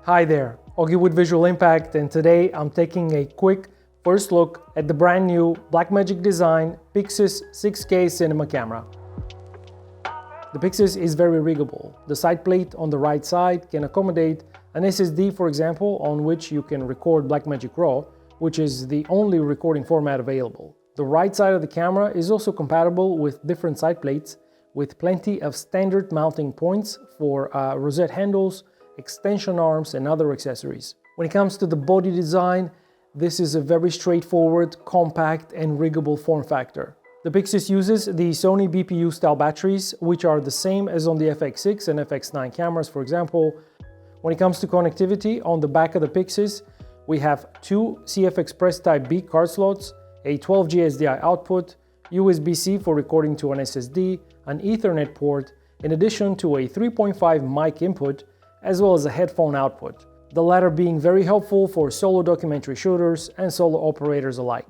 Hi there, Augie with Visual Impact, and today I'm taking a quick first look at the brand new Blackmagic design PYXIS 6K cinema camera. The PYXIS is very riggable. The side plate on the right side can accommodate an SSD, for example, on which you can record Blackmagic RAW, which is the only recording format available. The right side of the camera is also compatible with different side plates, with plenty of standard mounting points for rosette handles, extension arms and other accessories. When it comes to the body design, this is a very straightforward, compact and riggable form factor. The PYXIS uses the Sony BPU style batteries, which are the same as on the FX6 and FX9 cameras, for example. When it comes to connectivity, on the back of the PYXIS, we have two CF Express Type B card slots, a 12G SDI output, USB-C for recording to an SSD, an Ethernet port, in addition to a 3.5 mic input, as well as a headphone output, the latter being very helpful for solo documentary shooters and solo operators alike.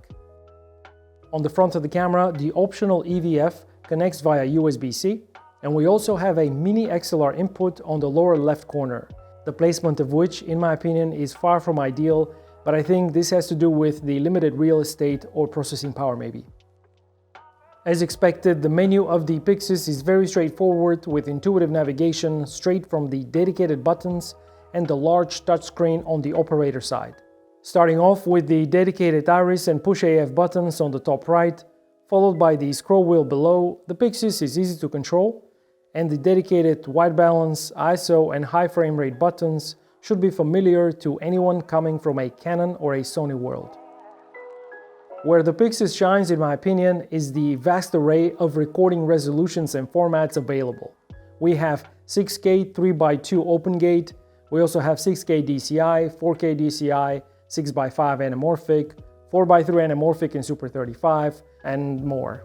On the front of the camera, the optional EVF connects via USB-C, and we also have a mini XLR input on the lower left corner, the placement of which, in my opinion, is far from ideal, but I think this has to do with the limited real estate or processing power maybe. As expected, the menu of the PYXIS is very straightforward with intuitive navigation straight from the dedicated buttons and the large touchscreen on the operator side. Starting off with the dedicated iris and push AF buttons on the top right, followed by the scroll wheel below, the PYXIS is easy to control, and the dedicated white balance, ISO and high frame rate buttons should be familiar to anyone coming from a Canon or a Sony world. Where the PYXIS shines, in my opinion, is the vast array of recording resolutions and formats available. We have 6K 3x2 open gate, we also have 6K DCI, 4K DCI, 6x5 anamorphic, 4x3 anamorphic in Super 35, and more.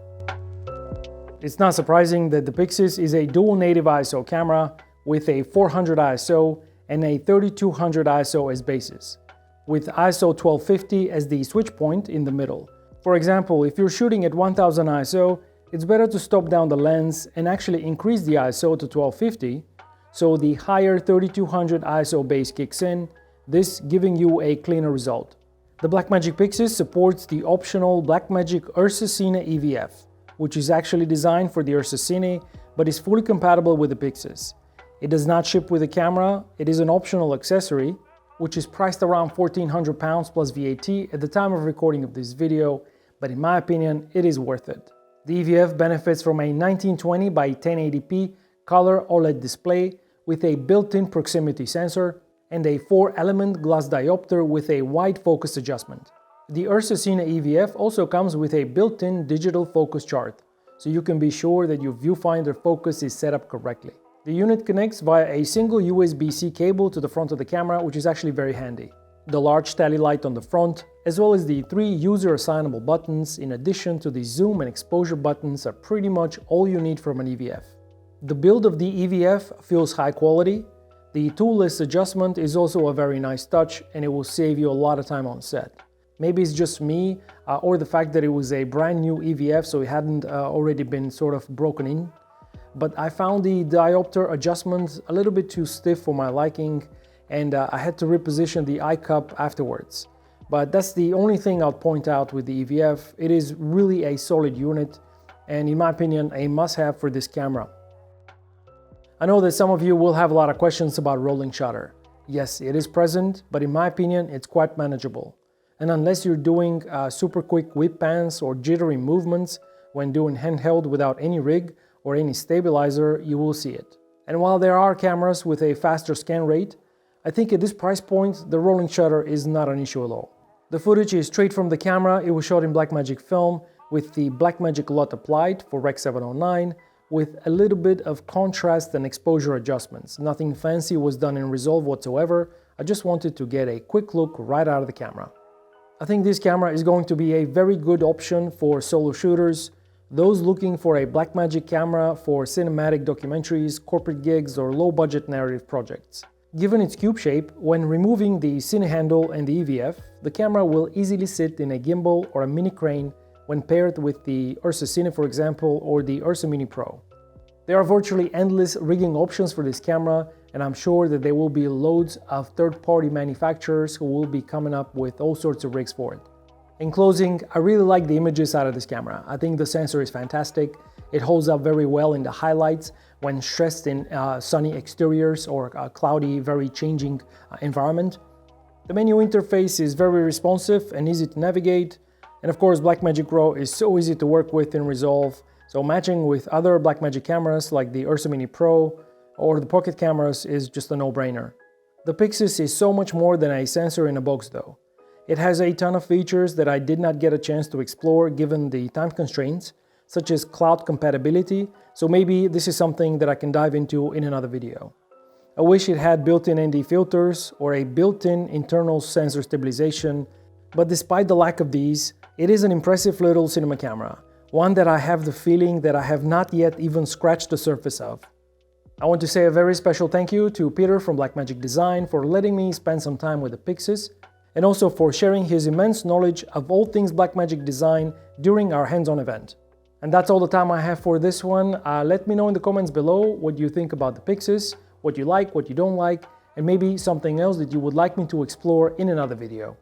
It's not surprising that the PYXIS is a dual native ISO camera with a 400 ISO and a 3200 ISO as basis, with ISO 1250 as the switch point in the middle. For example, if you're shooting at 1000 ISO, it's better to stop down the lens and actually increase the ISO to 1250, so the higher 3200 ISO base kicks in, this giving you a cleaner result. The Blackmagic PYXIS supports the optional Blackmagic URSA Cine EVF, which is actually designed for the URSA Cine, but is fully compatible with the PYXIS. It does not ship with the camera, it is an optional accessory, which is priced around £1,400 plus VAT at the time of recording of this video, but in my opinion, it is worth it. The EVF benefits from a 1920 by 1080p color OLED display with a built-in proximity sensor and a 4-element glass diopter with a wide focus adjustment. The URSA Cine EVF also comes with a built-in digital focus chart, so you can be sure that your viewfinder focus is set up correctly. The unit connects via a single USB-C cable to the front of the camera, which is actually very handy. The large tally light on the front, as well as the 3 user-assignable buttons, in addition to the zoom and exposure buttons, are pretty much all you need from an EVF. The build of the EVF feels high quality. The toolless adjustment is also a very nice touch, and it will save you a lot of time on set. Maybe it's just me, or the fact that it was a brand new EVF, so it hadn't already been sort of broken in. But I found the diopter adjustment a little bit too stiff for my liking, and I had to reposition the eye cup afterwards. But that's the only thing I'll point out with the EVF. It is really a solid unit, and in my opinion, a must-have for this camera. I know that some of you will have a lot of questions about rolling shutter. Yes, it is present, but in my opinion, it's quite manageable. And unless you're doing super quick whip pans or jittery movements when doing handheld without any rig or any stabilizer, you will see it. And while there are cameras with a faster scan rate, I think at this price point, the rolling shutter is not an issue at all. The footage is straight from the camera. It was shot in Blackmagic film with the Blackmagic LUT applied for Rec 709 with a little bit of contrast and exposure adjustments. Nothing fancy was done in Resolve whatsoever. I just wanted to get a quick look right out of the camera. I think this camera is going to be a very good option for solo shooters, those looking for a Blackmagic camera for cinematic documentaries, corporate gigs, or low-budget narrative projects. Given its cube shape, when removing the Cine handle and the EVF, the camera will easily sit in a gimbal or a mini crane when paired with the URSA Cine, for example, or the URSA Mini Pro. There are virtually endless rigging options for this camera, and I'm sure that there will be loads of third-party manufacturers who will be coming up with all sorts of rigs for it. In closing, I really like the images out of this camera. I think the sensor is fantastic. It holds up very well in the highlights when stressed in sunny exteriors or a cloudy, very changing environment. The menu interface is very responsive and easy to navigate. And of course, Blackmagic BRAW is so easy to work with and resolve. So matching with other Blackmagic cameras like the URSA Mini Pro or the Pocket cameras is just a no-brainer. The PYXIS is so much more than a sensor in a box though. It has a ton of features that I did not get a chance to explore given the time constraints, such as cloud compatibility, so maybe this is something that I can dive into in another video. I wish it had built-in ND filters or a built-in internal sensor stabilization, but despite the lack of these, it is an impressive little cinema camera, one that I have the feeling that I have not yet even scratched the surface of. I want to say a very special thank you to Peter from Blackmagic Design for letting me spend some time with the PYXIS, and also for sharing his immense knowledge of all things Blackmagic design during our hands-on event. And that's all the time I have for this one. Let me know in the comments below what you think about the PYXIS, what you like, what you don't like, and maybe something else that you would like me to explore in another video.